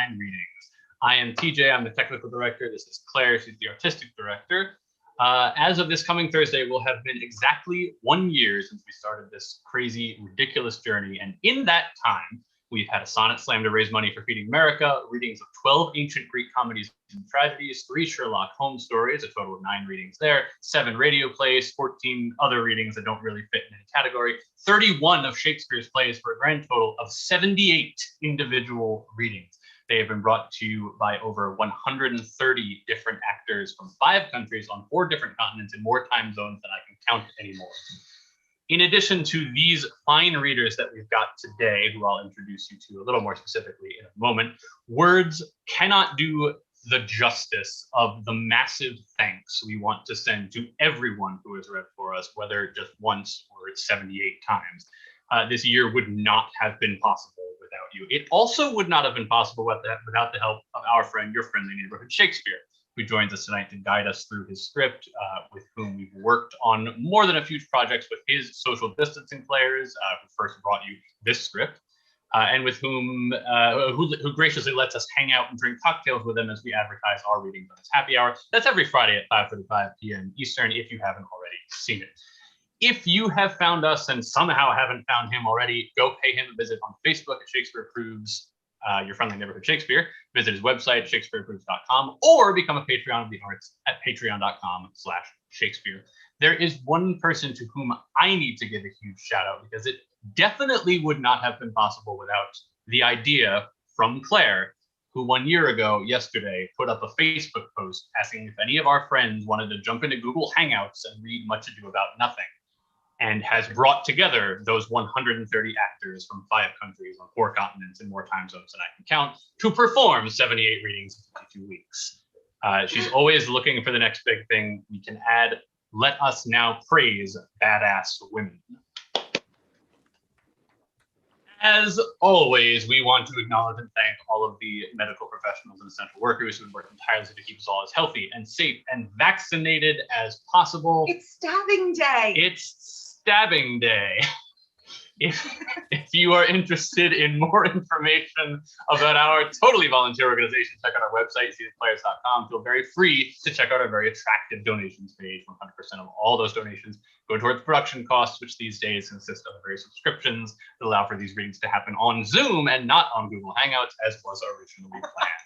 readings. I am TJ, I'm the technical director. This is Claire, she's the artistic director. As of this coming Thursday, will have been exactly 1 year since we started this crazy, ridiculous journey. And in that time, we've had a sonnet slam to raise money for Feeding America, readings of 12 ancient Greek comedies and tragedies, 3 Sherlock Holmes stories, a total of 9 readings there, 7 radio plays, 14 other readings that don't really fit in any category, 31 of Shakespeare's plays for a grand total of 78 individual readings. They have been brought to you by over 130 different actors from 5 countries on 4 different continents in more time zones than I can count anymore. In addition to these fine readers that we've got today, who I'll introduce you to a little more specifically in a moment, words cannot do the justice of the massive thanks we want to send to everyone who has read for us, whether just once or 78 times. This year would not have been possible without you. It also would not have been possible without the help of our friend, your friendly neighborhood Shakespeare, who joins us tonight to guide us through his script, with whom we've worked on more than a few projects with his social distancing players, who first brought you this script, and with whom, who graciously lets us hang out and drink cocktails with him as we advertise our readings on his happy hour. That's every Friday at 5:35 p.m. Eastern, if you haven't already seen it. If you have found us and somehow haven't found him already, go pay him a visit on Facebook at Shakespeare Approves, your friendly neighborhood Shakespeare. Visit his website, shakespeareapproves.com, or become a Patreon of the arts at patreon.com/Shakespeare. There is one person to whom I need to give a huge shout out, because it definitely would not have been possible without the idea from Claire, who 1 year ago, yesterday, put up a Facebook post asking if any of our friends wanted to jump into Google Hangouts and read Much Ado About Nothing, and has brought together those 130 actors from 5 countries on 4 continents in more time zones than I can count to perform 78 readings in 52 weeks. She's always looking for the next big thing we can add. Let us now praise badass women. As always, we want to acknowledge and thank all of the medical professionals and essential workers who have worked tirelessly to keep us all as healthy and safe and vaccinated as possible. It's stabbing day. It's stabbing day. If you are interested in more information about our totally volunteer organization, check out our website, zenithplayers.com. Feel very free to check out our very attractive donations page. 100% of all those donations go towards production costs, which these days consist of various subscriptions that allow for these readings to happen on Zoom and not on Google Hangouts, as was originally planned.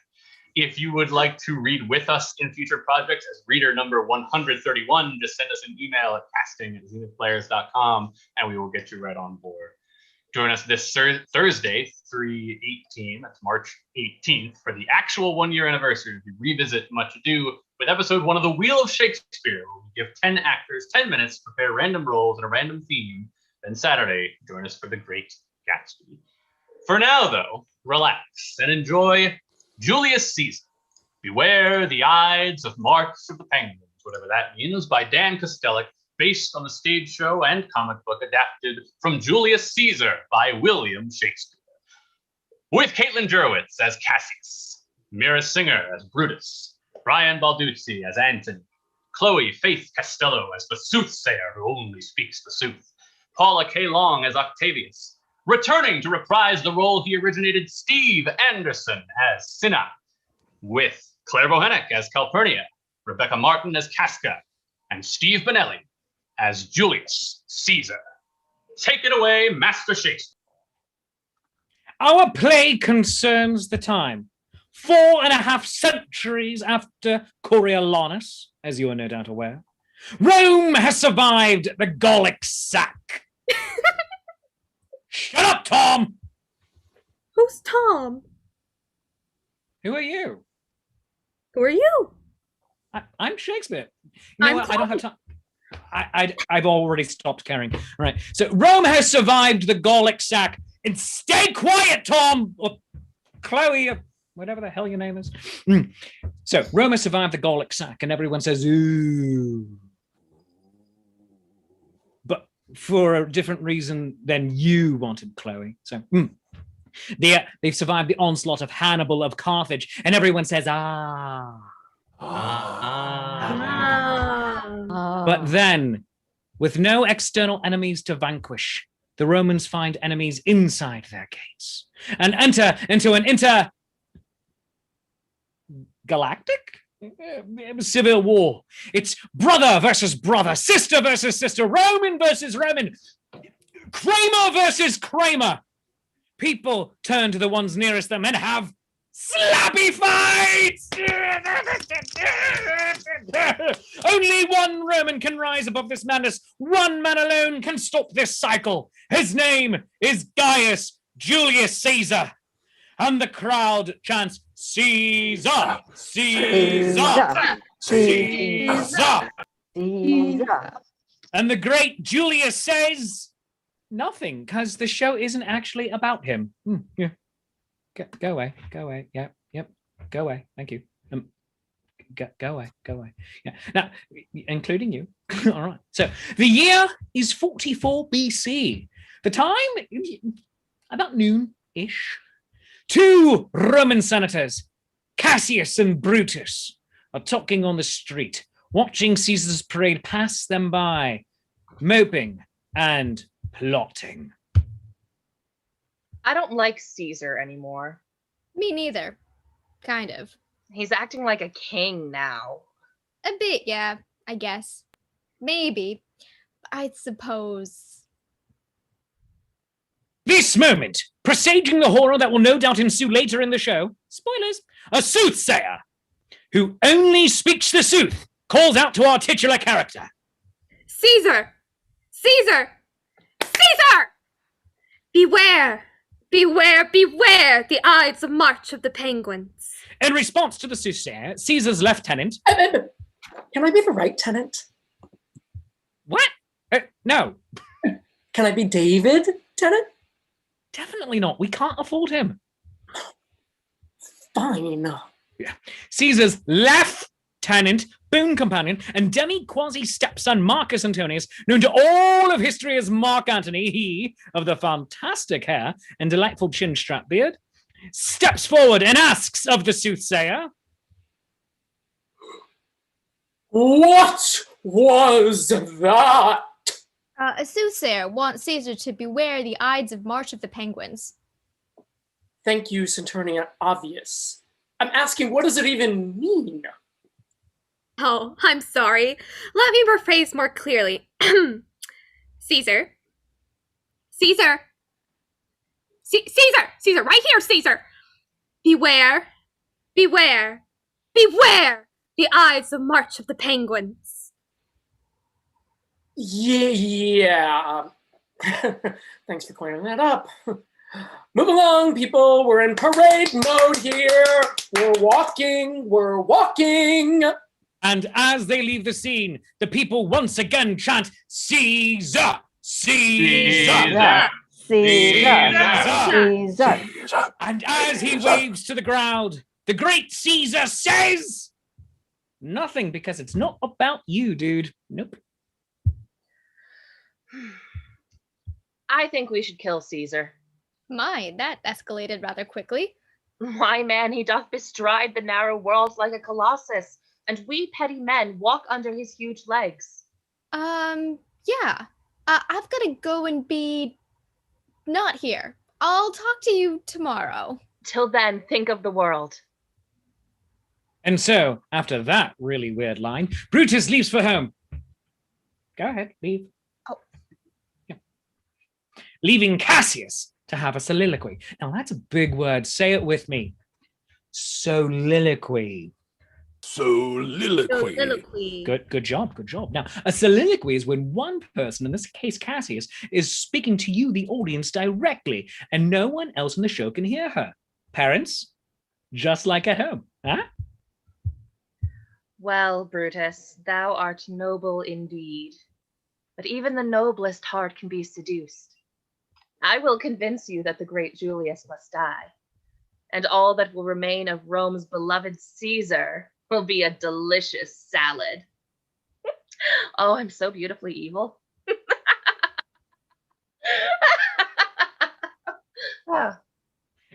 If you would like to read with us in future projects as reader number 131, just send us an email at casting@zenithplayers.com and we will get you right on board. Join us this Thursday, 3/18, that's March 18th, for the actual 1 year anniversary as we revisit Much Ado with episode 1 of The Wheel of Shakespeare, where we give 10 actors 10 minutes to prepare random roles and a random theme. Then Saturday, join us for The Great Gatsby. For now, though, relax and enjoy Julius Caesar, Beware the Ides of Marks of the Penguins, whatever that means, by Dan Kostelik, based on the stage show and comic book adapted from Julius Caesar by William Shakespeare. With Caitlin Jurowitz as Cassius, Mira Singer as Brutus, Brian Balduzzi as Antony, Chloe Faith Costello as the soothsayer who only speaks the sooth, Paula K. Long as Octavius. Returning to reprise the role he originated, Steve Anderson as Cinna, with Claire Bohenick as Calpurnia, Rebecca Martin as Casca, and Steve Bonelli as Julius Caesar. Take it away, Master Shakespeare. Our play concerns the time 4.5 centuries after Coriolanus, as you are no doubt aware. Rome has survived the Gallic sack. Shut up, Tom! Who's Tom? Who are you? Who are you? I'm Shakespeare. You know what? I don't have time. I've already stopped caring. All right. So Rome has survived the Gallic sack. And stay quiet, Tom! Or Chloe, or whatever the hell your name is. So Rome has survived the Gallic sack, and everyone says, ooh. But for a different reason than you wanted, Chloe. So they've survived the onslaught of Hannibal of Carthage, and everyone says, ah. But then, with no external enemies to vanquish, the Romans find enemies inside their gates and enter into an galactic civil war. It's brother versus brother, sister versus sister, Roman versus Roman, Kramer versus Kramer. People turn to the ones nearest them and have slappy fights! Only one Roman can rise above this madness. One man alone can stop this cycle. His name is Gaius Julius Caesar. And the crowd chants, Caesar! Caesar! Caesar! Caesar. And the great Julius says nothing, because the show isn't actually about him. Yeah. Go away. Go away. Yep. Go away. Thank you. Go away. Yeah. Now, including you. All right. So the year is 44 BC. The time, about noon-ish. Two Roman senators, Cassius and Brutus, are talking on the street, watching Caesar's parade pass them by, moping and plotting. I don't like Caesar anymore. Me neither. Kind of. He's acting like a king now. A bit, yeah, I guess. Maybe. I suppose. This moment, presaging the horror that will no doubt ensue later in the show, spoilers, a soothsayer who only speaks the sooth calls out to our titular character. Caesar! Caesar! Caesar! Beware! Beware, beware the Ides of March of the Penguins. In response to the soothsayer, Caesar's lieutenant... Can I be the right tenant? What? No. Can I be David tenant? Definitely not. We can't afford him. Fine. Yeah. Caesar's lieutenant, boon companion, and demi-quasi-stepson Marcus Antonius, known to all of history as Mark Antony, he, of the fantastic hair and delightful chin-strap beard, steps forward and asks of the soothsayer, What was that? A soothsayer wants Caesar to beware the Ides of March of the Penguins. Thank you, Centurion Obvious. I'm asking, what does it even mean? Oh, I'm sorry. Let me rephrase more clearly. Caesar. Caesar. Caesar, right here, Caesar. Beware, beware, beware the Ides of March of the Penguins. Yeah. Thanks for clearing that up. Move along, people. We're in parade mode here. We're walking. and as they leave the scene, the people once again chant, Caesar! Caesar! Caesar. And as he waves to the crowd, the great Caesar says, nothing, because it's not about you, dude. Nope. I think we should kill Caesar. My, that escalated rather quickly. Why, man, he doth bestride the narrow world like a colossus, and we petty men walk under his huge legs. Yeah. I've got to go and be not here. I'll talk to you tomorrow. Till then, think of the world. And so, after that really weird line, Brutus leaves for home. Go ahead, leave. Oh. Yeah. Leaving Cassius to have a soliloquy. Now, that's a big word. Say it with me. Soliloquy. Soliloquy. Good job. Now, a soliloquy is when one person, in this case Cassius, is speaking to you, the audience, directly, and no one else in the show can hear her. Parents, just like at home, huh? Well, Brutus, thou art noble indeed. But even the noblest heart can be seduced. I will convince you that the great Julius must die, and all that will remain of Rome's beloved Caesar will be a delicious salad. Oh, I'm so beautifully evil. Ah.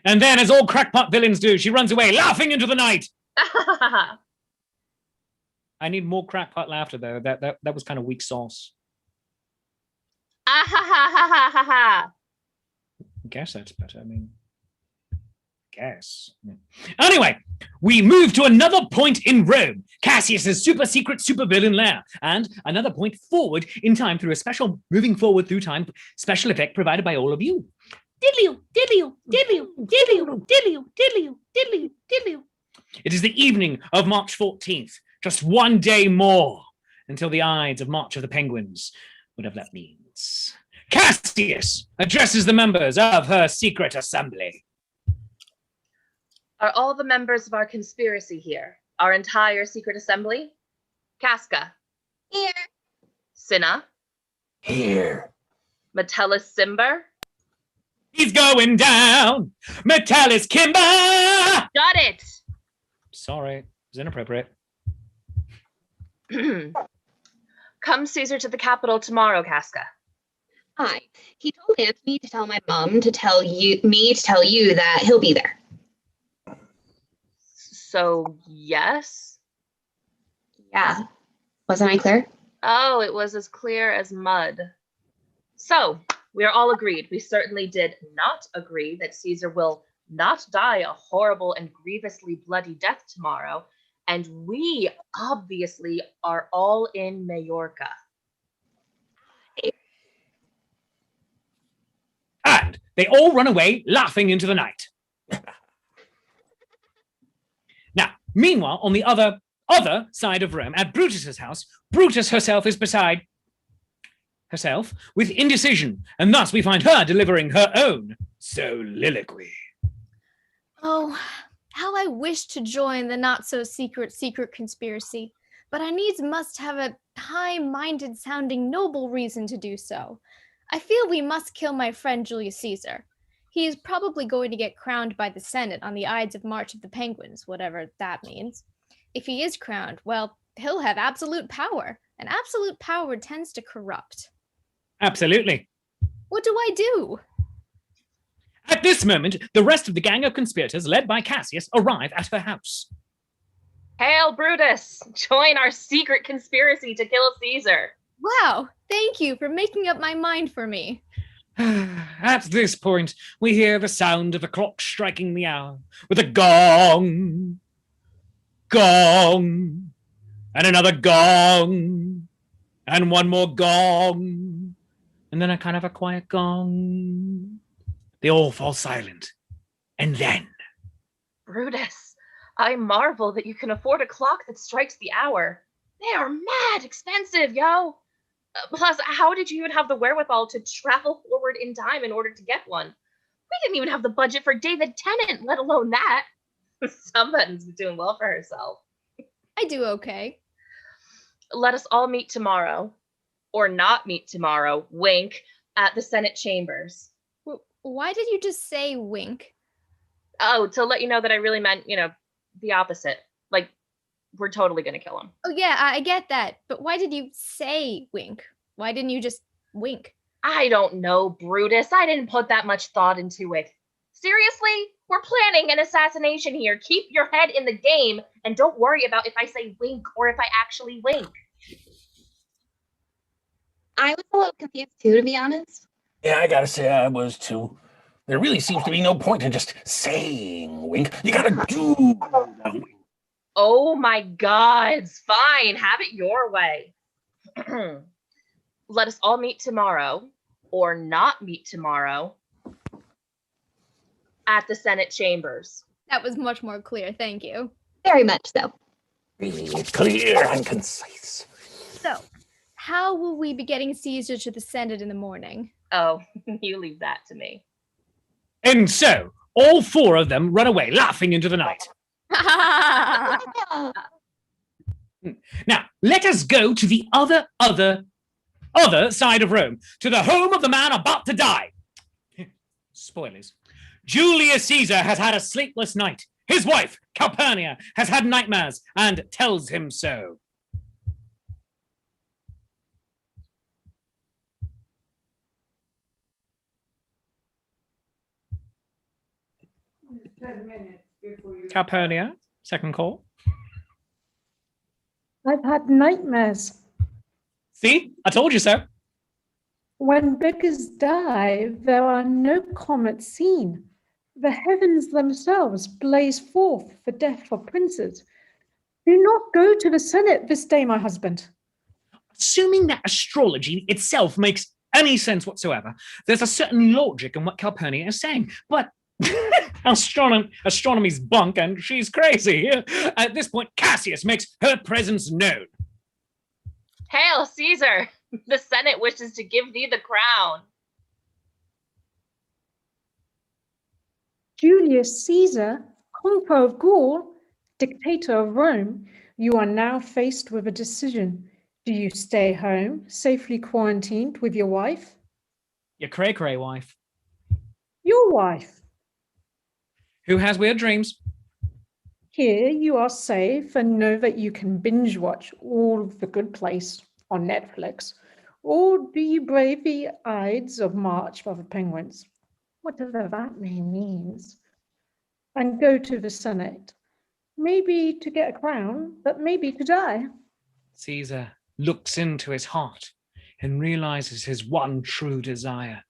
And then, as all crackpot villains do, she runs away, laughing into the night. I need more crackpot laughter, though. That was kind of weak sauce. I guess that's better. I mean, guess. Yeah. Anyway, we move to another point in Rome, Cassius's super secret supervillain lair, and another point forward in time through a special moving forward through time special effect provided by all of you. Diddly-oo, diddly-oo, diddly-oo, diddly-oo, diddly-oo, diddly-oo, diddly-oo, diddly-oo. It is the evening of March 14th, just one day more until the Ides of March of the Penguins, whatever that means. Cassius addresses the members of her secret assembly. Are all the members of our conspiracy here? Our entire secret assembly? Casca. Here. Cinna. Here. Metellus Cimber. He's going down! Metellus Kimber! Got it! Sorry, it was inappropriate. Come, Caesar, to the capital tomorrow, Casca. Hi. He told Anthony to tell my mom to tell you that he'll be there. So, yes? Yeah. Wasn't I clear? Oh, it was as clear as mud. So, we are all agreed. We certainly did not agree that Caesar will not die a horrible and grievously bloody death tomorrow. And we obviously are all in Majorca. And they all run away laughing into the night. Now, meanwhile, on the other side of Rome, at Brutus's house, Brutus herself is beside herself with indecision, and thus we find her delivering her own soliloquy. Oh, how I wish to join the not-so-secret conspiracy, but I needs must have a high-minded sounding noble reason to do so. I feel we must kill my friend Julius Caesar. He is probably going to get crowned by the Senate on the Ides of March of the Penguins, whatever that means. If he is crowned, well, he'll have absolute power, and absolute power tends to corrupt. Absolutely. What do I do? At this moment, the rest of the gang of conspirators, led by Cassius, arrive at her house. Hail, Brutus! Join our secret conspiracy to kill Caesar. Wow, thank you for making up my mind for me. At this point, we hear the sound of the clock striking the hour, with a gong, gong, and another gong, and one more gong, and then a kind of a quiet gong. They all fall silent. And then... Brutus, I marvel that you can afford a clock that strikes the hour. They are mad expensive, yo. Plus, how did you even have the wherewithal to travel forward in time in order to get one? We didn't even have the budget for David Tennant, let alone that. Somebody's doing well for herself. I do okay. Let us all meet tomorrow, or not meet tomorrow, wink, at the Senate chambers. Why did you just say wink? Oh, to let you know that I really meant, the opposite. Like, we're totally gonna kill him. Oh yeah, I get that. But why did you say wink? Why didn't you just wink? I don't know, Brutus. I didn't put that much thought into it. Seriously? We're planning an assassination here. Keep your head in the game and don't worry about if I say wink or if I actually wink. I was a little confused too, to be honest. Yeah, I gotta say I was too. There really seems to be no point in just saying wink. You gotta do the wink. Oh my gods. Fine, have it your way. Let us all meet tomorrow, or not meet tomorrow, at the Senate chambers. That was much more clear, thank you. Very much so. Really clear and concise. So, how will we be getting Caesar to the Senate in the morning? Oh, you leave that to me. And so, all four of them run away, laughing into the night. Now, let us go to the other side of Rome, to the home of the man about to die. Spoilers. Julius Caesar has had a sleepless night. His wife, Calpurnia, has had nightmares and tells him so. Calpurnia, second call. I've had nightmares. See, I told you so. When beggars die, there are no comets seen. The heavens themselves blaze forth for death for princes. Do not go to the Senate this day, my husband. Assuming that astrology itself makes any sense whatsoever, there's a certain logic in what Calpurnia is saying. But astronomy's bunk and she's crazy. At this point, Cassius makes her presence known. Hail, Caesar! The Senate wishes to give thee the crown. Julius Caesar, conqueror of Gaul, dictator of Rome, you are now faced with a decision. Do you stay home, safely quarantined with your wife? Your cray-cray wife. Your wife. Who has weird dreams. Here you are safe and know that you can binge watch all of The Good Place on Netflix. Or do you brave the Ides of March for the Penguins, whatever that name means, and go to the Senate? Maybe to get a crown, but maybe to die. Caesar looks into his heart and realizes his one true desire.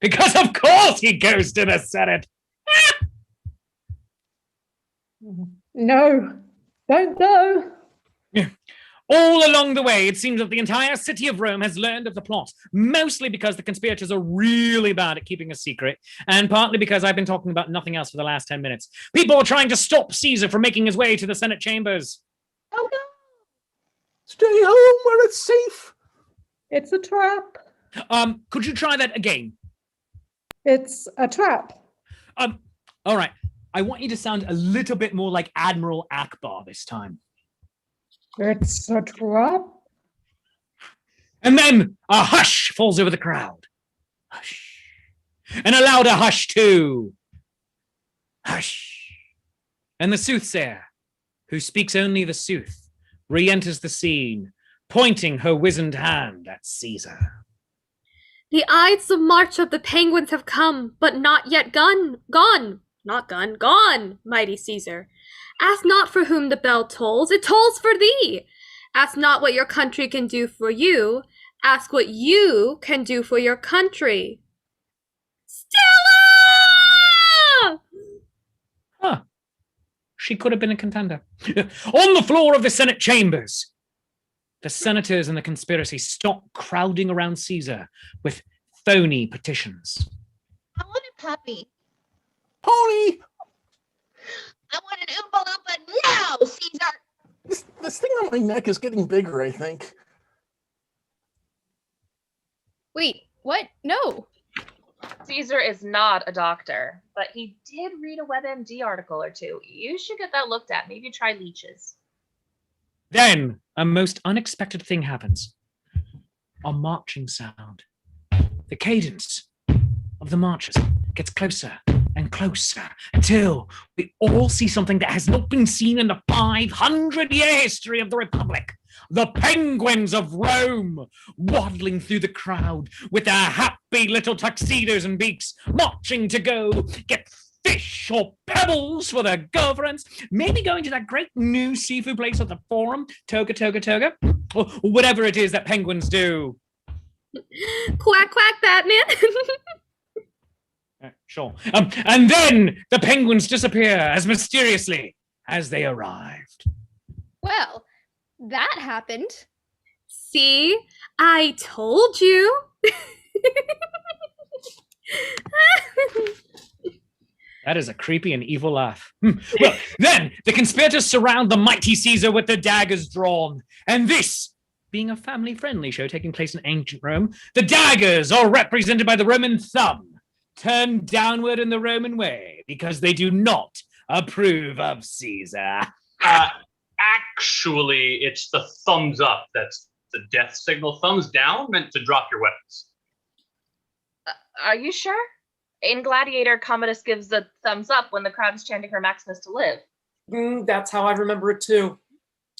Because of course he goes to the Senate. No, don't go. All along the way, it seems that the entire city of Rome has learned of the plot, mostly because the conspirators are really bad at keeping a secret, and partly because I've been talking about nothing else for the last 10 minutes. People are trying to stop Caesar from making his way to the Senate chambers. Oh no! Stay home where it's safe. It's a trap. Could you try that again? It's a trap. All right. I want you to sound a little bit more like Admiral Akbar this time. It's a trap. And then a hush falls over the crowd. Hush. And a louder hush too. Hush. And the soothsayer, who speaks only the sooth, re-enters the scene, pointing her wizened hand at Caesar. The Ides of March of the Penguins have come, but not yet gone, mighty Caesar. Ask not for whom the bell tolls, it tolls for thee. Ask not what your country can do for you, ask what you can do for your country. Stella! Huh. She could have been a contender. On the floor of the Senate chambers, the senators and the conspiracy stop crowding around Caesar with phony petitions. I want a puppy. Pony! I want an Oompa Loompa now, Caesar! This thing on my neck is getting bigger, I think. Wait, what? No. Caesar is not a doctor, but he did read a WebMD article or two. You should get that looked at. Maybe try leeches. Then a most unexpected thing happens. A marching sound. The cadence of the marchers gets closer and closer until we all see something that has not been seen in the 500-year history of the Republic. The penguins of Rome, waddling through the crowd with their happy little tuxedos and beaks, marching to go get fish or pebbles for their girlfriends, maybe going to that great new seafood place at the Forum, Toga, or whatever it is that penguins do. Quack, quack, Batman. Sure. And then the penguins disappear as mysteriously as they arrived. Well, that happened. See? I told you. That is a creepy and evil laugh. Well, then the conspirators surround the mighty Caesar with their daggers drawn. And this, being a family-friendly show taking place in ancient Rome, the daggers are represented by the Roman thumb, turned downward in the Roman way, because they do not approve of Caesar. Actually, it's the thumbs up. That's the death signal. Thumbs down meant to drop your weapons. Are you sure? In Gladiator, Commodus gives the thumbs up when the crowd is chanting for Maximus to live. That's how I remember it too.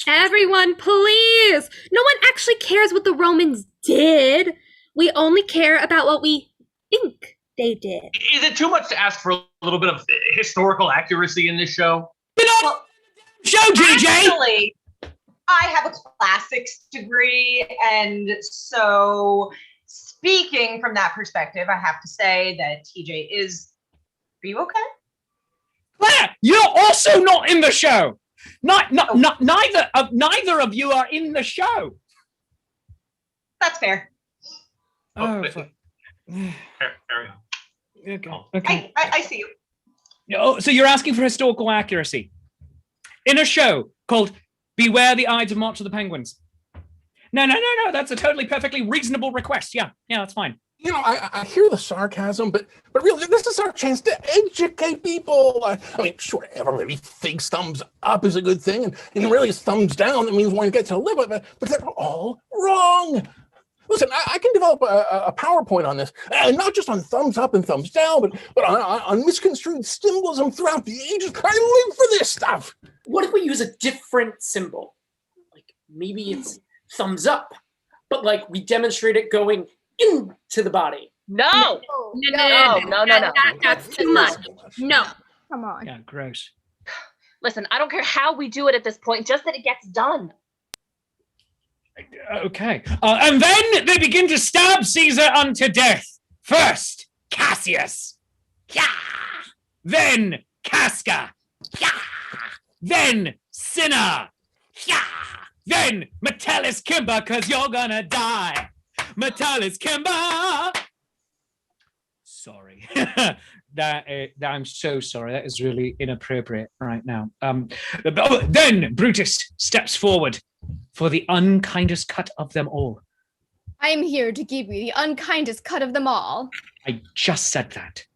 Everyone, please! No one actually cares what the Romans did. We only care about what we think they did. Is it too much to ask for a little bit of historical accuracy in this show? Well, show, DJ! Actually, I have a classics degree, and so speaking from that perspective, I have to say that TJ is you okay? Claire, you're also not in the show. Neither of you are in the show. That's fair. Oh, Carry on. Okay. I see you. Oh, so you're asking for historical accuracy in a show called Beware the Ides of March of the Penguins. No. That's a totally perfectly reasonable request. Yeah, that's fine. You know, I hear the sarcasm, but really, this is our chance to educate people. I mean, sure, everybody thinks thumbs up is a good thing, and really it's thumbs down that means one gets to live with it, but they're all wrong. Listen, I can develop a PowerPoint on this, and not just on thumbs up and thumbs down, but on misconstrued symbolism throughout the ages. I live for this stuff. What if we use a different symbol? Like maybe it's thumbs up, but like we demonstrate it going into the body. No. That's too much. No. Come on. Yeah, gross. Listen, I don't care how we do it at this point, just that it gets done. Okay. And then they begin to stab Caesar unto death. First, Cassius. Yeah. Then Casca. Yeah. Then Cinna. Yeah. Then Metellus Kimber, because you're gonna die. Metellus Kimber. Sorry. I'm so sorry. That is really inappropriate right now. Then Brutus steps forward for the unkindest cut of them all. I am here to give you the unkindest cut of them all. I just said that.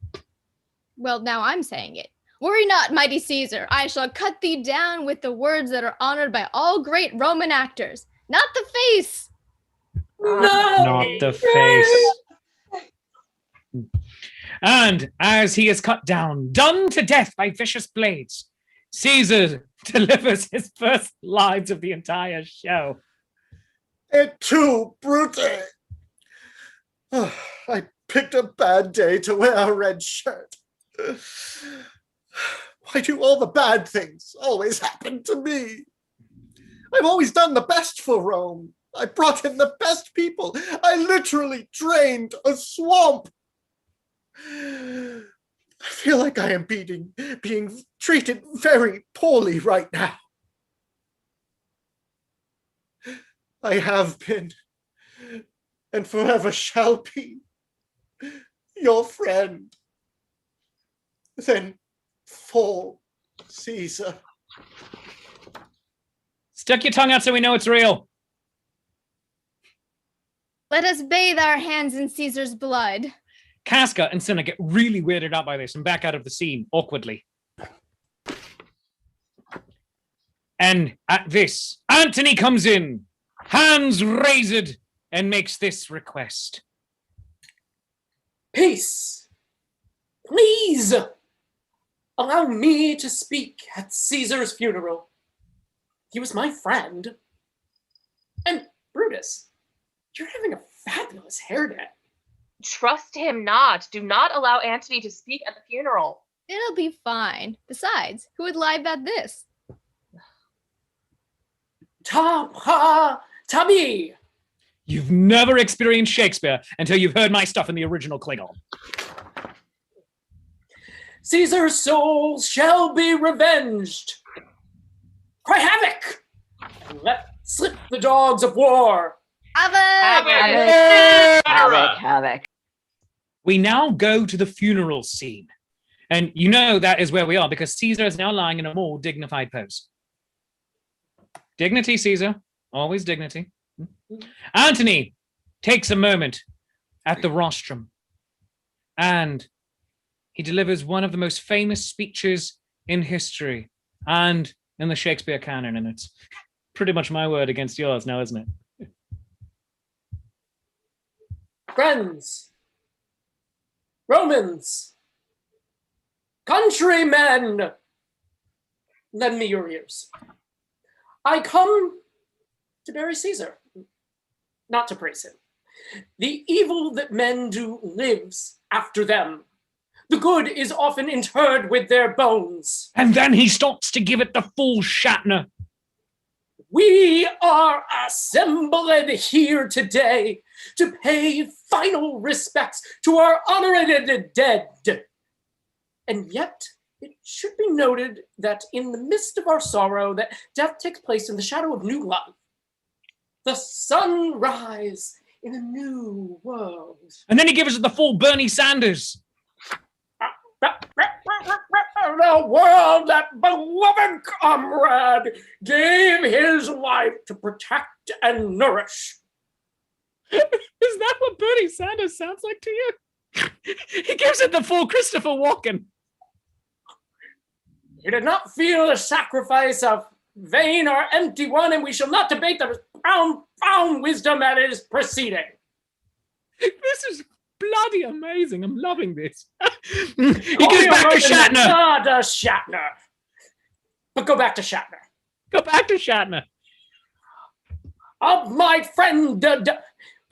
Well, now I'm saying it. Worry not, mighty Caesar. I shall cut thee down with the words that are honored by all great Roman actors. Not the face. No! Not the face. And as he is cut down, done to death by vicious blades, Caesar delivers his first lines of the entire show. Et tu, Brute! I picked a bad day to wear a red shirt. Why do all the bad things always happen to me? I've always done the best for Rome. I brought in the best people. I literally drained a swamp. I feel like I am being treated very poorly right now. I have been, and forever shall be, your friend. Then fall, Caesar. Stick your tongue out so we know it's real. Let us bathe our hands in Caesar's blood. Casca and Cinna get really weirded out by this and back out of the scene awkwardly. And at this, Antony comes in, hands raised, and makes this request. Peace. Please allow me to speak at Caesar's funeral. He was my friend. And Brutus, you're having a fabulous hair day. Trust him not. Do not allow Antony to speak at the funeral. It'll be fine. Besides, who would lie about this? Tabby! You've never experienced Shakespeare until you've heard my stuff in the original Klingon. Caesar's soul shall be revenged. Cry havoc! And let slip the dogs of war. Havoc. We now go to the funeral scene. And you know that is where we are because Caesar is now lying in a more dignified pose. Dignity, Caesar. Always dignity. Antony takes a moment at the rostrum and he delivers one of the most famous speeches in history and in the Shakespeare canon. And it's pretty much my word against yours now, isn't it? Friends, Romans, countrymen, lend me your ears. I come to bury Caesar, not to praise him. The evil that men do lives after them. The good is often interred with their bones. And then he starts to give it the full Shatner. We are assembled here today to pay final respects to our honored dead And yet, it should be noted that in the midst of our sorrow, that death takes place in the shadow of new life. The sunrise in a new world. And then he gives us the full Bernie Sanders. The world that beloved comrade gave his life to protect and nourish. Is that what Bernie Sanders sounds like to you? He gives it the full Christopher Walken. He did not feel the sacrifice of vain or empty one, and we shall not debate the profound wisdom that is proceeding. This is bloody amazing. I'm loving this. He goes back to Shatner. Shatner. But go back to Shatner. Go back to Shatner. Of my friend,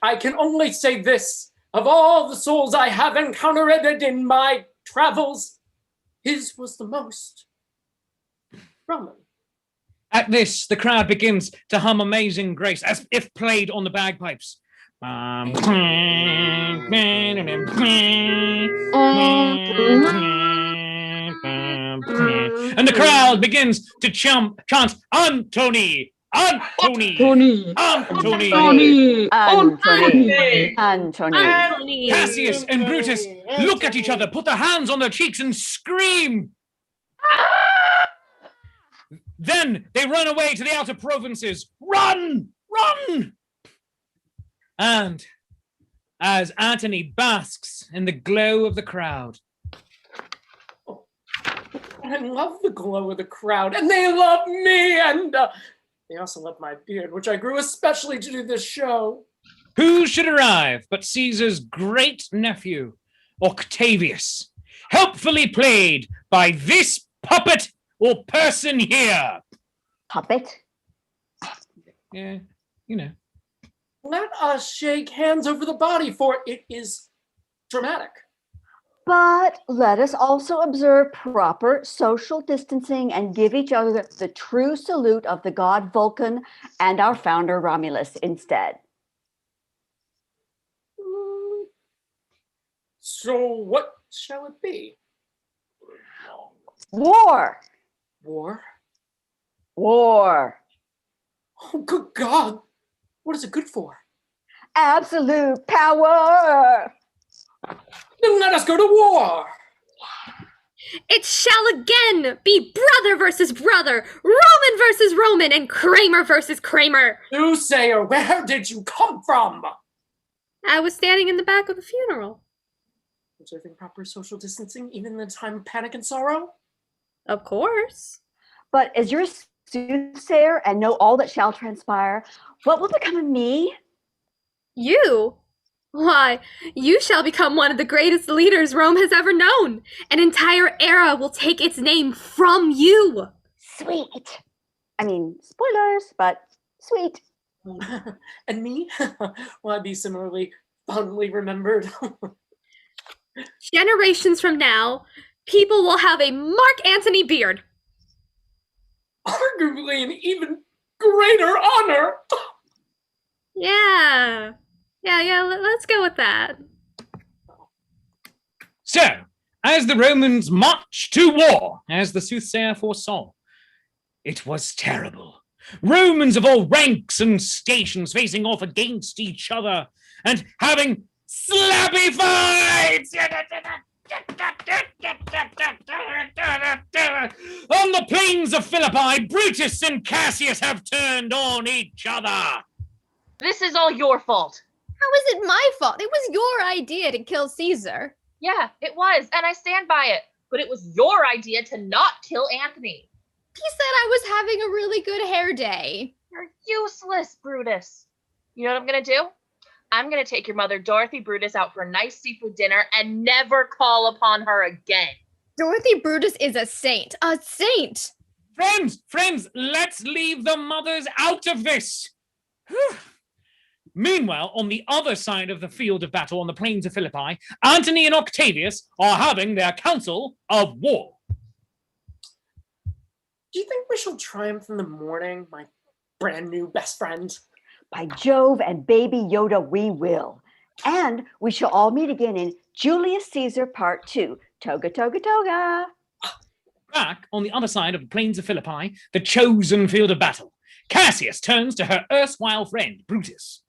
I can only say this. Of all the souls I have encountered in my travels, his was the most Roman. At this, the crowd begins to hum Amazing Grace, as if played on the bagpipes. And the crowd begins to chant, Antony, Antony, Antony, Antony. Cassius and Brutus look at each other, put their hands on their cheeks and scream. Then they run away to the outer provinces. Run! Run! And as Antony basks in the glow of the crowd. I love the glow of the crowd, and they love me, and they also love my beard, which I grew especially to do this show. Who should arrive but Caesar's great nephew, Octavius, helpfully played by this puppet or person here. Puppet? Yeah, you know. Let us shake hands over the body, for it is dramatic. But let us also observe proper social distancing and give each other the true salute of the god Vulcan and our founder Romulus instead. So what shall it be? War! War? War! Oh, good God! What is it good for? Absolute power! Then let us go to war! It shall again be brother versus brother, Roman versus Roman, and Kramer versus Kramer. Soothsayer, where did you come from? I was standing in the back of the funeral. Observing proper social distancing, even in the time of panic and sorrow? Of course. But as your soothsayer and know all that shall transpire, what will become of me? You? Why, you shall become one of the greatest leaders Rome has ever known. An entire era will take its name from you. Sweet. I mean, spoilers, but sweet. And me? Will I be similarly fondly remembered? Generations from now, people will have a Mark Antony beard. Arguably an even greater honor. Yeah, let's go with that. So, as the Romans marched to war, as the soothsayer foresaw, it was terrible. Romans of all ranks and stations facing off against each other and having slappy fights! On the plains of Philippi, Brutus and Cassius have turned on each other. This is all your fault. How is it my fault? It was your idea to kill Caesar. Yeah, it was, and I stand by it. But it was your idea to not kill Antony. He said I was having a really good hair day. You're useless, Brutus. You know what I'm gonna do? I'm gonna take your mother, Dorothy Brutus, out for a nice seafood dinner and never call upon her again. Dorothy Brutus is a saint. A saint! Friends, let's leave the mothers out of this. Meanwhile, on the other side of the field of battle on the plains of Philippi, Antony and Octavius are having their council of war. Do you think we shall triumph in the morning, my brand new best friend? By Jove and baby Yoda, we will. And we shall all meet again in Julius Caesar Part 2 Toga, toga, toga. Back on the other side of the plains of Philippi, the chosen field of battle, Cassius turns to her erstwhile friend, Brutus.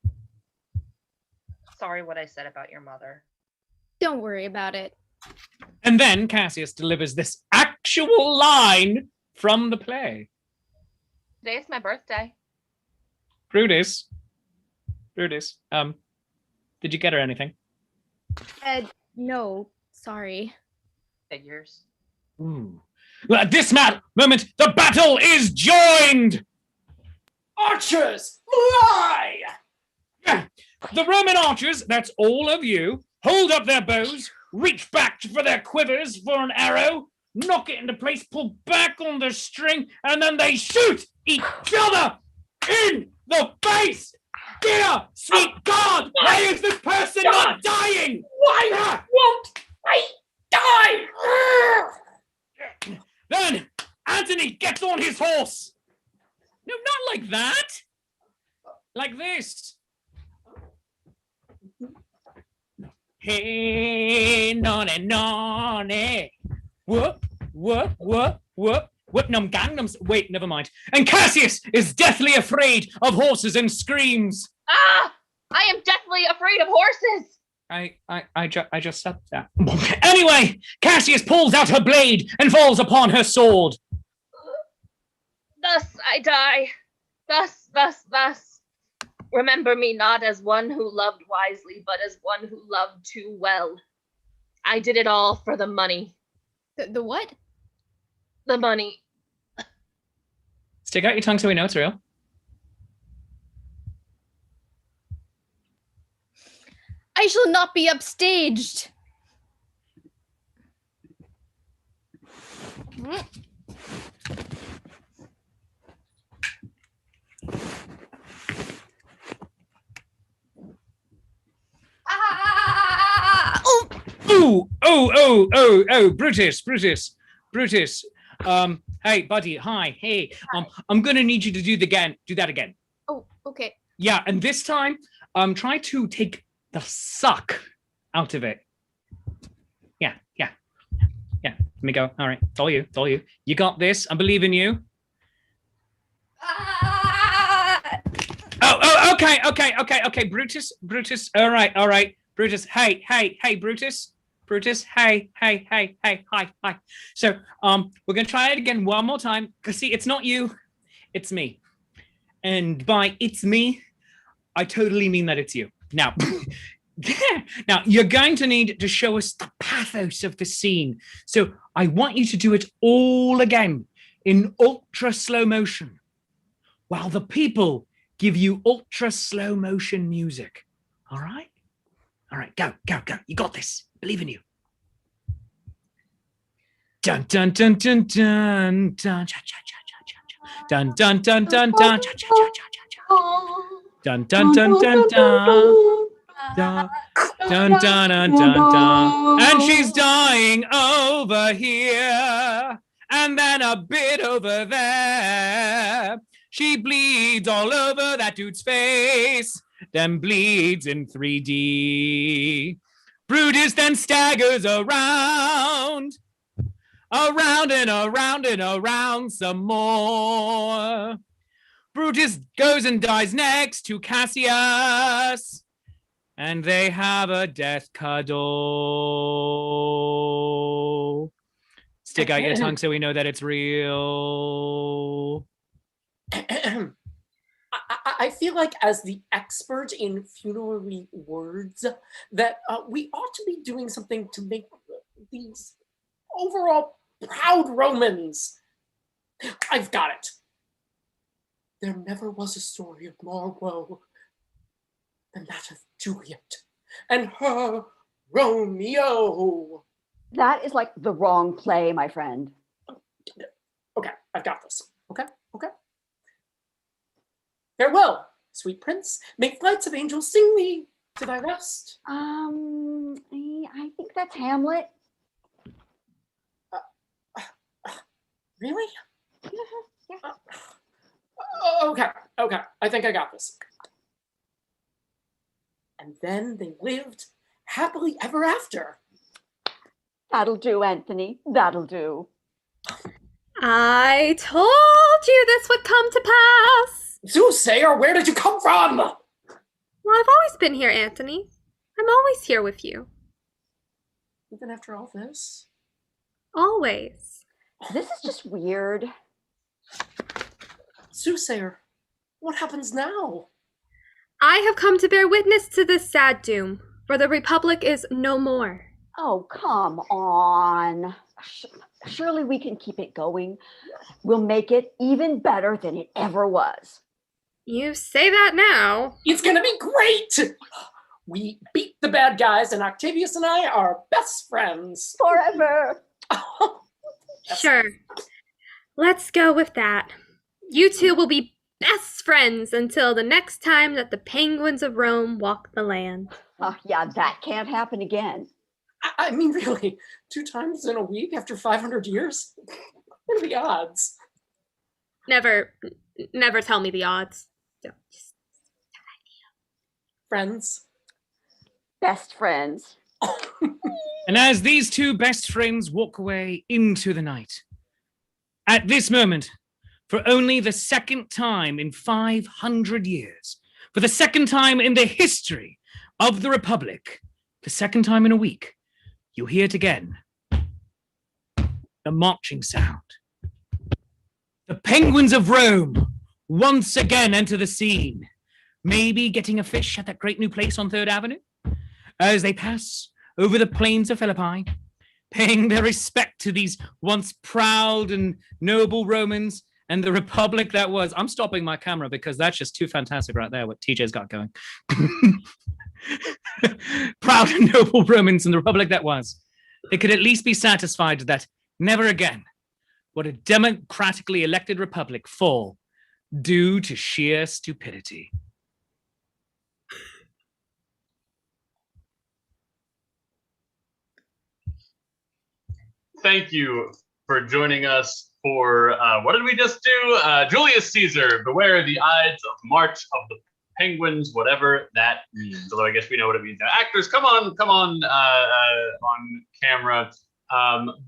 Sorry what I said about your mother. Don't worry about it. And then Cassius delivers this actual line from the play. Today's my birthday. Brutus, did you get her anything? No, sorry. Figures. Ooh. Well, at this moment, the battle is joined! Archers, fly! Yeah. The Roman archers, that's all of you, hold up their bows, reach back for their quivers for an arrow, knock it into place, pull back on the string, and then they shoot each other in the face! Dear sweet God, why is this person not dying? Why won't I die? Then Antony gets on his horse. No, not like that. Like this. Hey, nonny, nonny. Whoop, whoop, whoop, whoop. Whoop, num, gangnam. Wait, never mind. And Cassius is deathly afraid of horses and screams. Ah! I am deathly afraid of horses! I just said that. Anyway, Cassius pulls out her blade and falls upon her sword. Thus I die. Thus. Remember me not as one who loved wisely, but as one who loved too well. I did it all for the money. The what? The money. Stick out your tongue so we know it's real. I shall not be upstaged. Oh, Brutus. Hey, buddy, hi, hey. I'm gonna need you to do that again. Oh, okay. Yeah, and this time, try to take the suck out of it. Yeah. Let me go. All right, it's all you. You got this. I believe in you. Oh, okay. Brutus. All right. Brutus, hey, Brutus. Hey, hi. So, we're gonna try it again one more time. Cause see, it's not you, it's me. And by it's me, I totally mean that it's you. Now, now you're going to need to show us the pathos of the scene. So I want you to do it all again in ultra slow motion, while the people give you ultra slow motion music. All right, go. You got this. Believe in you. Dun dun dun dun dun dun cha cha cha cha cha. Dun dun dun dun dun cha cha cha cha cha. Dun dun dun dun dun. Dun dun dun dun dun. And she's dying over here, and then a bit over there. She bleeds all over that dude's face, then bleeds in 3D. Brutus then staggers around and around some more. Brutus goes and dies next to Cassius, and they have a death cuddle. Stick out your tongue so we know that it's real. I feel like, as the expert in funerary words, that we ought to be doing something to make these overall proud Romans. I've got it. There never was a story of more woe than that of Juliet and her Romeo. That is like the wrong play, my friend. Okay, I've got this. Okay. Farewell, sweet prince. May flights of angels sing thee to thy rest. I think that's Hamlet. Really? Yeah. Okay. I think I got this. And then they lived happily ever after. That'll do, Anthony. That'll do. I told you this would come to pass. Soothsayer, where did you come from? Well, I've always been here, Anthony. I'm always here with you. Even after all this? Always. This is just weird. Soothsayer, what happens now? I have come to bear witness to this sad doom, for the Republic is no more. Oh, come on. Surely we can keep it going. We'll make it even better than it ever was. You say that now. It's gonna be great! We beat the bad guys, and Octavius and I are best friends. Forever. Sure. Let's go with that. You two will be best friends until the next time that the penguins of Rome walk the land. Yeah, that can't happen again. I mean, really, 2 times in a week after 500 years? What are the odds? Never tell me the odds. Don't. Friends. Best friends. And as these two best friends walk away into the night, at this moment, for only the second time in 500 years, for the second time in the history of the Republic, the second time in a week, you hear it again. The marching sound. The penguins of Rome once again enter the scene, maybe getting a fish at that great new place on 3rd Avenue, as they pass over the plains of Philippi, paying their respect to these once proud and noble Romans and the Republic that was. I'm stopping my camera because that's just too fantastic right there, what TJ's got going. Proud and noble Romans and the Republic that was. They could at least be satisfied that never again would a democratically elected republic fall due to sheer stupidity. Thank you for joining us for, what did we just do? Julius Caesar, Beware the Ides of March of the Penguins, whatever that means. Although I guess we know what it means now. Actors, come on camera.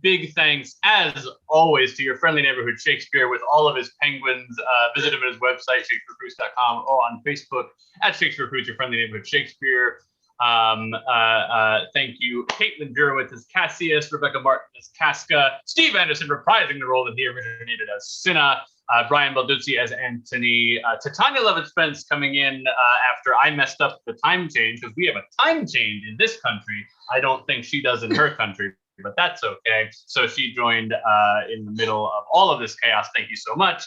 Big thanks, as always, to your friendly neighborhood Shakespeare with all of his penguins. Visit him at his website, shakespearecruits.com, or on Facebook at Shakespeare Recruits, your friendly neighborhood Shakespeare. Thank you, Caitlin Jurowitz as Cassius, Rebecca Martin as Casca, Steve Anderson reprising the role that he originated as Cinna, Brian Balduzzi as Anthony, Titania Levitt-Spence coming in after I messed up the time change, because we have a time change in this country. I don't think she does in her country, but that's okay. So she joined in the middle of all of this chaos. Thank you so much,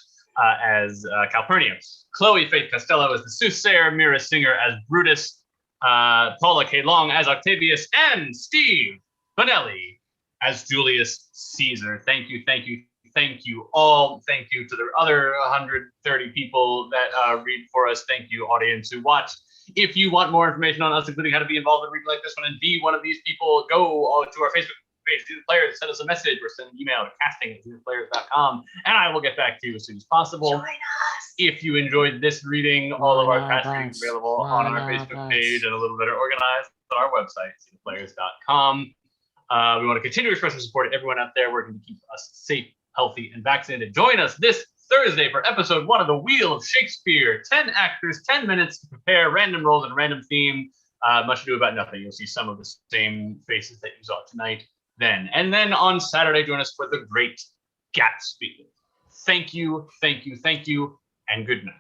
as Calpurnia. Chloe Faith Costello as the Soothsayer, Mira Singer as Brutus, Paula K. Long as Octavius, and Steve Bonelli as Julius Caesar. Thank you all. Thank you to the other 130 people that read for us. Thank you, audience who watched. If you want more information on us, including how to be involved in a read like this one and be one of these people, go to our Facebook page, Zenith Players, send us a message or send an email to casting@zenithplayers.com, and I will get back to you as soon as possible. Join us. If you enjoyed this reading, all of our past readings available on our Facebook page and a little better organized on our website, zenithplayers.com. We want to continue to express our support to everyone out there working to keep us safe, healthy, and vaccinated. Join us this Thursday for episode 1 of The Wheel of Shakespeare. 10 actors, 10 minutes to prepare random roles and a random theme. Much ado about nothing. You'll see some of the same faces that you saw tonight then. And then on Saturday, join us for The Great Gatsby. Thank you, and good night.